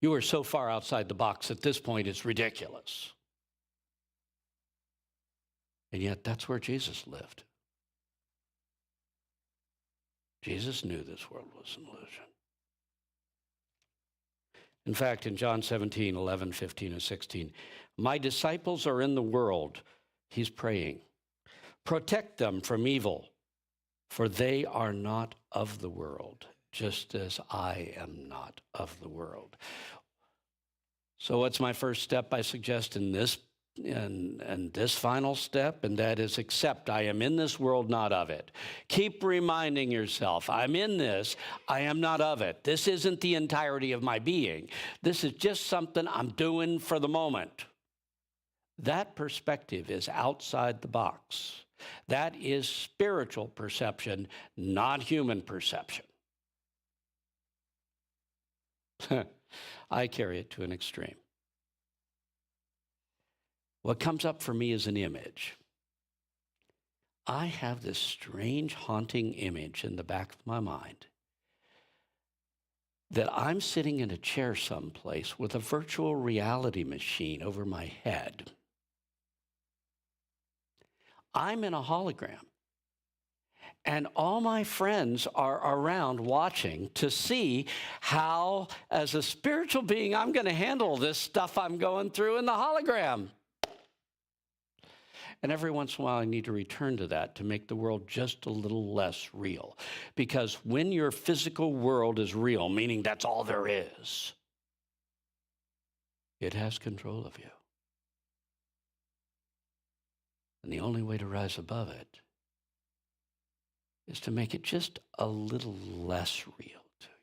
You are so far outside the box at this point, it's ridiculous. And yet, that's where Jesus lived. Jesus knew this world was an illusion. In fact, in John 17, 11, 15, and 16, my disciples are in the world. He's praying. Protect them from evil, for they are not of the world, just as I am not of the world. So what's my first step I suggest in this final step? And that is accept I am in this world, not of it. Keep reminding yourself, I'm in this, I am not of it. This isn't the entirety of my being. This is just something I'm doing for the moment. That perspective is outside the box. That is spiritual perception, not human perception. I carry it to an extreme. What comes up for me is an image. I have this strange, haunting image in the back of my mind that I'm sitting in a chair someplace with a virtual reality machine over my head. I'm in a hologram. And all my friends are around watching to see how, as a spiritual being, I'm going to handle this stuff I'm going through in the hologram. And every once in a while, I need to return to that to make the world just a little less real. Because when your physical world is real, meaning that's all there is, it has control of you. And the only way to rise above it is to make it just a little less real to you.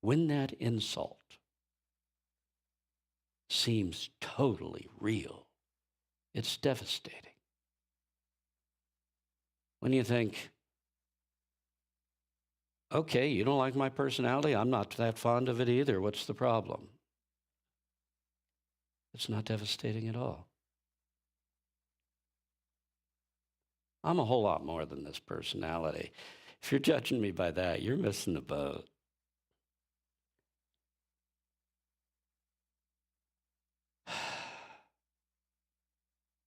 When that insult seems totally real, it's devastating. When you think, Okay, you don't like my personality? I'm not that fond of it either. What's the problem? It's not devastating at all. I'm a whole lot more than this personality. If you're judging me by that, you're missing the boat.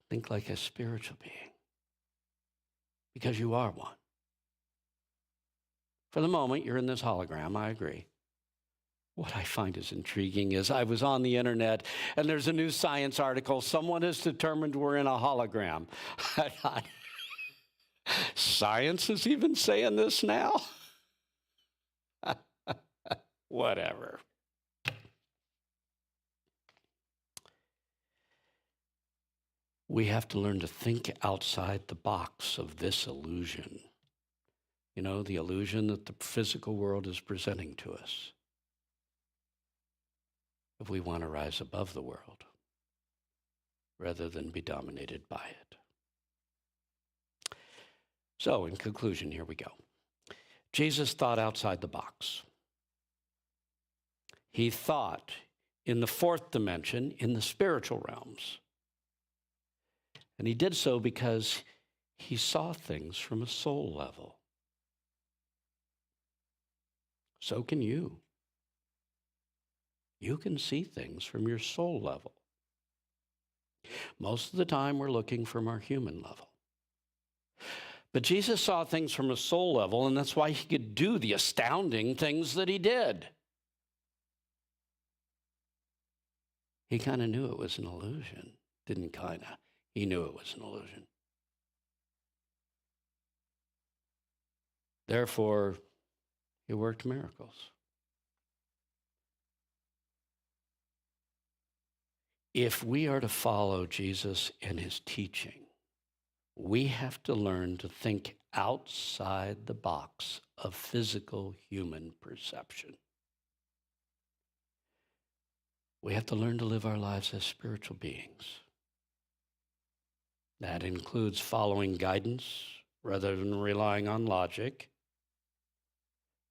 Think like a spiritual being, because you are one. For the moment, you're in this hologram, I agree. What I find is intriguing is I was on the internet and there's a new science article. Someone has determined we're in a hologram. I thought, science is even saying this now? Whatever. We have to learn to think outside the box of this illusion. You know, the illusion that the physical world is presenting to us. If we want to rise above the world, rather than be dominated by it. So, in conclusion, here we go. Jesus thought outside the box. He thought in the fourth dimension, in the spiritual realms. And he did so because he saw things from a soul level. So can you. You can see things from your soul level. Most of the time, we're looking from our human level. But Jesus saw things from a soul level, and that's why he could do the astounding things that he did. He kind of knew it was an illusion. Didn't kind of. He knew it was an illusion. Therefore, he worked miracles. If we are to follow Jesus and his teaching, we have to learn to think outside the box of physical human perception. We have to learn to live our lives as spiritual beings. That includes following guidance rather than relying on logic.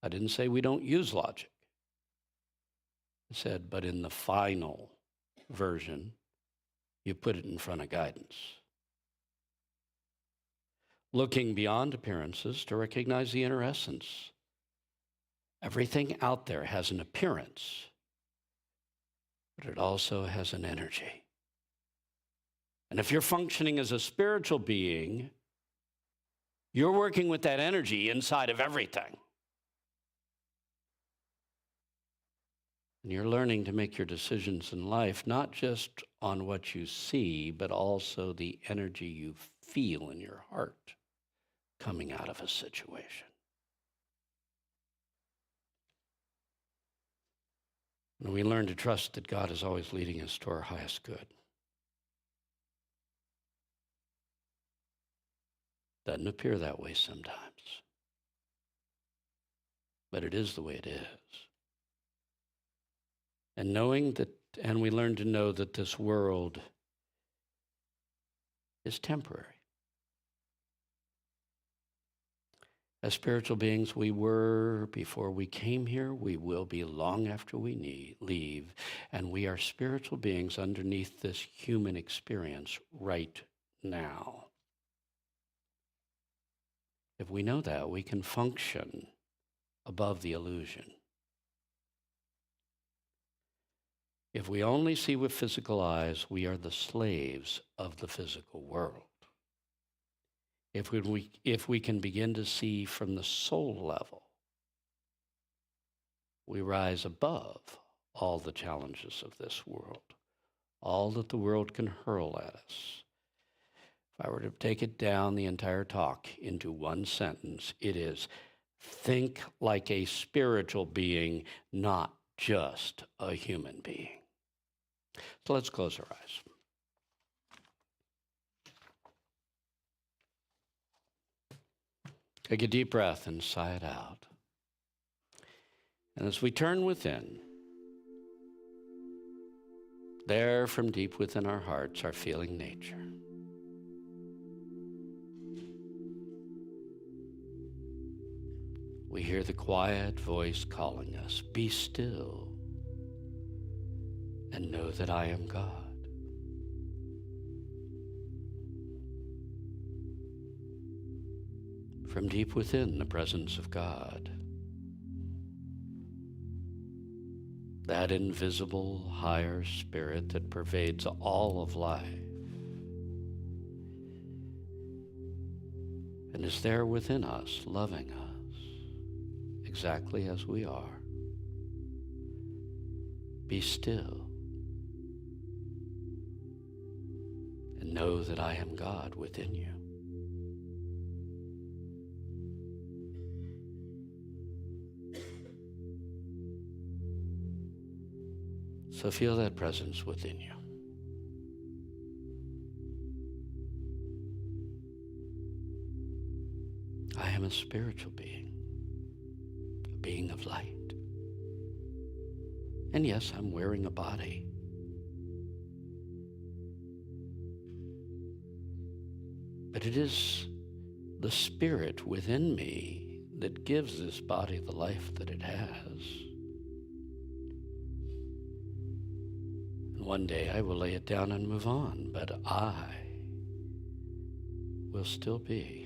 I didn't say we don't use logic. I said, but in the final version, you put it in front of guidance. Looking beyond appearances to recognize the inner essence. Everything out there has an appearance, but it also has an energy. And if you're functioning as a spiritual being, you're working with that energy inside of everything. And you're learning to make your decisions in life, not just on what you see, but also the energy you feel in your heart coming out of a situation. And we learn to trust that God is always leading us to our highest good. Doesn't appear that way sometimes, but it is the way it is. And knowing that, and we learn to know that this world is temporary. As spiritual beings, we were before we came here, we will be long after we leave, and we are spiritual beings underneath this human experience right now. If we know that, we can function above the illusion. If we only see with physical eyes, we are the slaves of the physical world. If we can begin to see from the soul level, we rise above all the challenges of this world, all that the world can hurl at us. If I were to take it down, the entire talk, into one sentence, it is, think like a spiritual being, not just a human being. So let's close our eyes. Take a deep breath and sigh it out. And as we turn within, there from deep within our hearts, our feeling nature. we hear the quiet voice calling us, "Be still and know that I am God." From deep within the presence of God, that invisible higher spirit that pervades all of life and is there within us, loving us exactly as we are. Be still and know that I am God within you. So feel that presence within you. I am a spiritual being, a being of light. And yes, I'm wearing a body. But it is the spirit within me that gives this body the life that it has. And one day I will lay it down and move on, but I will still be.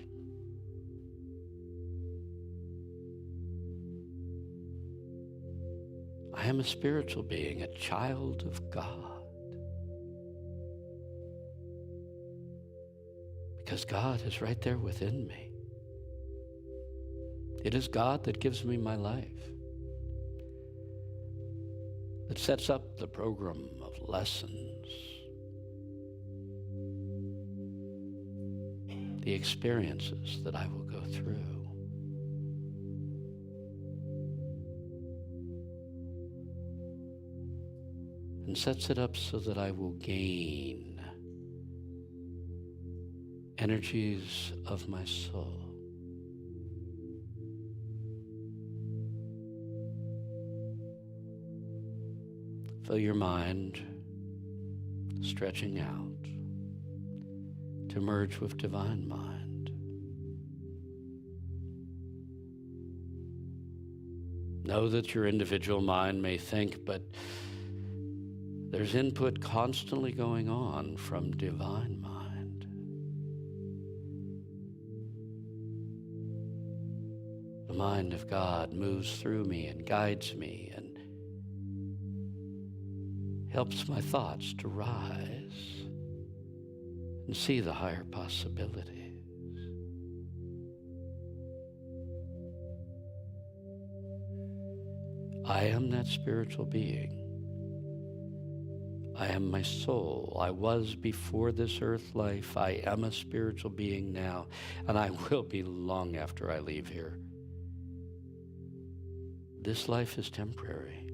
I am a spiritual being, a child of God. Because God is right there within me. It is God that gives me my life, that sets up the program of lessons, the experiences that I will go through. And sets it up so that I will gain energies of my soul. Feel your mind stretching out to merge with divine mind. Know that your individual mind may think, but there's input constantly going on from divine mind. The mind of God moves through me and guides me and helps my thoughts to rise and see the higher possibilities. I am that spiritual being. I am my soul. I was before this earth life. I am a spiritual being now, and I will be long after I leave here. This life is temporary.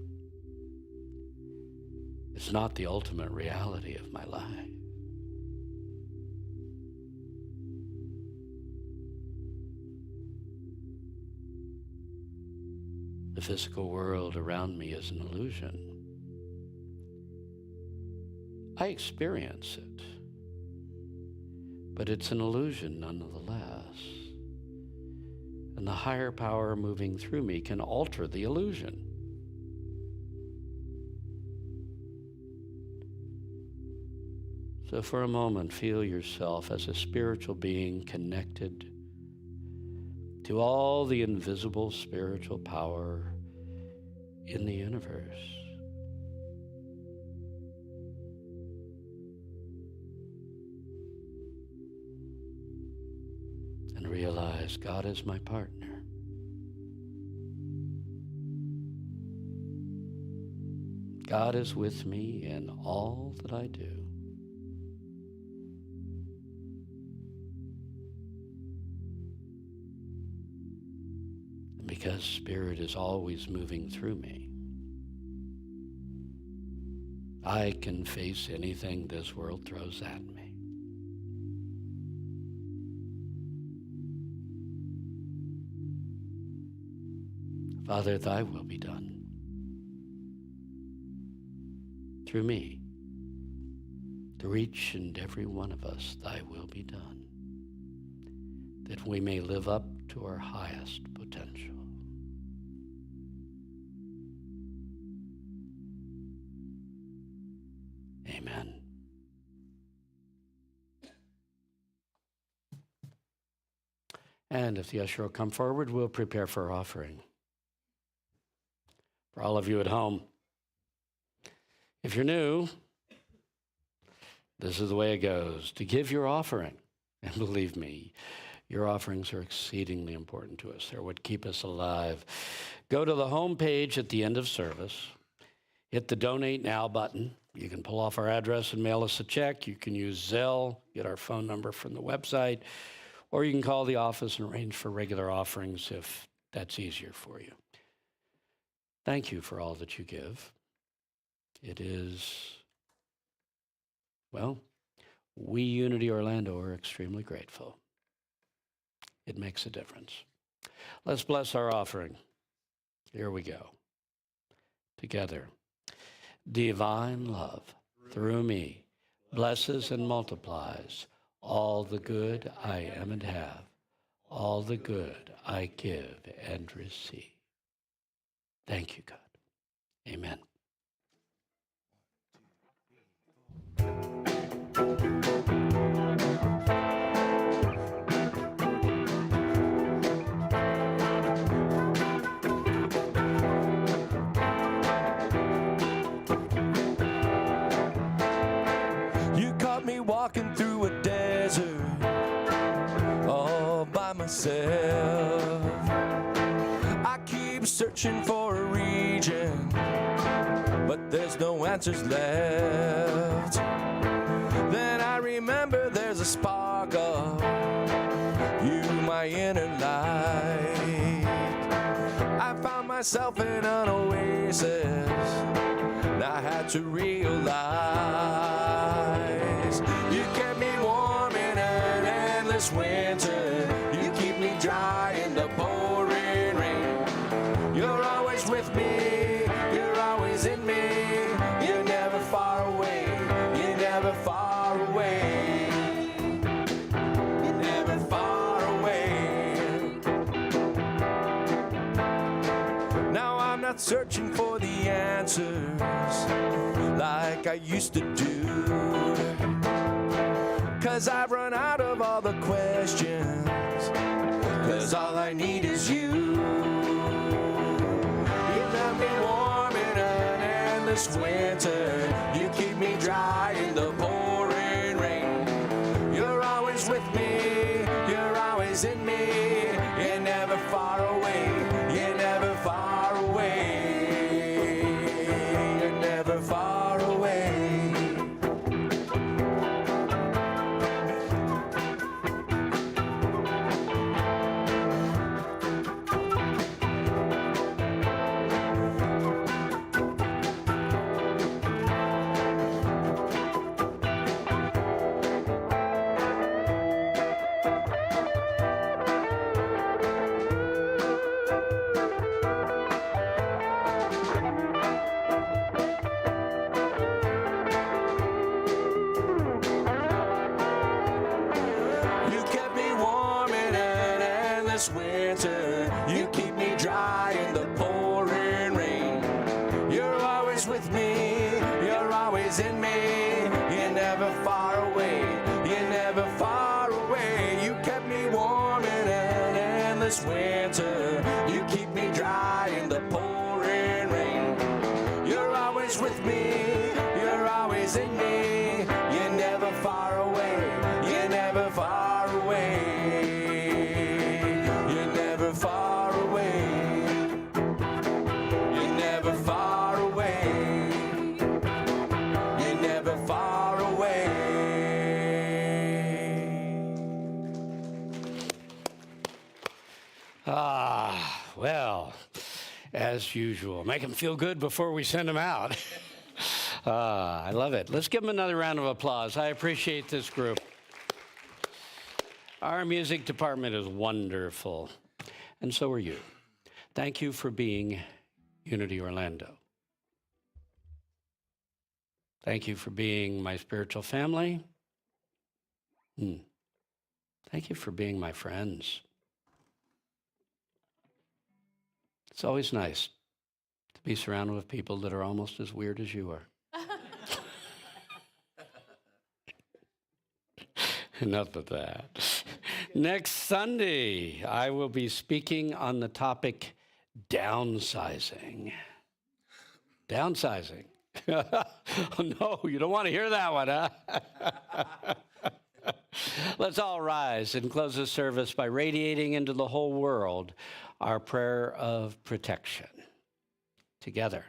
It's not the ultimate reality of my life. The physical world around me is an illusion. I experience it, but it's an illusion nonetheless. And the higher power moving through me can alter the illusion. So for a moment, feel yourself as a spiritual being connected to all the invisible spiritual power in the universe. And realize God is my partner. God is with me in all that I do. And because Spirit is always moving through me, I can face anything this world throws at me. Father, thy will be done through me. Through each and every one of us, thy will be done, that we may live up to our highest potential. And if the usher will come forward, we'll prepare for our offering. For all of you at home, if you're new, this is the way it goes. To give your offering, and believe me, your offerings are exceedingly important to us. They're what keep us alive. Go to the home page at the end of service. Hit the Donate Now button. You can pull off our address and mail us a check. You can use Zelle, get our phone number from the website, or you can call the office and arrange for regular offerings if that's easier for you. Thank you for all that you give. It is, well, we Unity Orlando are extremely grateful. It makes a difference. Let's bless our offering. Here we go. Together. Divine love, through me, blesses and multiplies all the good I am and have, all the good I give and receive. Thank you, God. Amen. Walking through a desert all by myself. I keep searching for a region, but there's no answers left. Then I remember there's a spark of you, my inner light. I found myself in an oasis, and I had to realize you kept me warm in an endless winter. You keep me dry in the pouring rain. You're always with me. You're always in me. You're never far away. You're never far away. You're never far away. Now I'm not searching for the answers like I used to do, 'cause I've run out of all the questions, 'cause all I need is you. You left me warm in an endless winter. You keep me dry in the pouring rain. You're always with me. You're always in me. You're never far away. You're never far away. You're never far away. Winter, you keep me dry in the pouring rain. You're always with me, you're always in me. You're never far away, you're never far away. You kept me warm in an endless winter. You keep me dry in the pouring rain. You're always with me, you're always in me. You're never far away, you're never far away. Far away, you're never far away, you're never far away. Well, as usual, make them feel good before we send them out. I love it. Let's give them another round of applause. I appreciate this group. Our music department is wonderful. And so are you. Thank you for being Unity Orlando. Thank you for being my spiritual family. Thank you for being my friends. It's always nice to be surrounded with people that are almost as weird as you are. Enough of that. Next Sunday, I will be speaking on the topic downsizing. Downsizing. Oh, no, you don't want to hear that one, huh? Let's all rise and close the service by radiating into the whole world our prayer of protection. Together,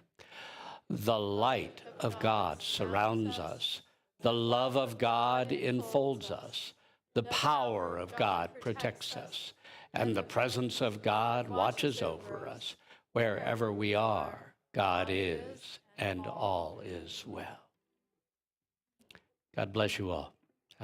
the light of God surrounds us. The love of God enfolds us. The power of God protects us. And the presence of God watches over us. Wherever we are, God is, and all is well. God bless you all.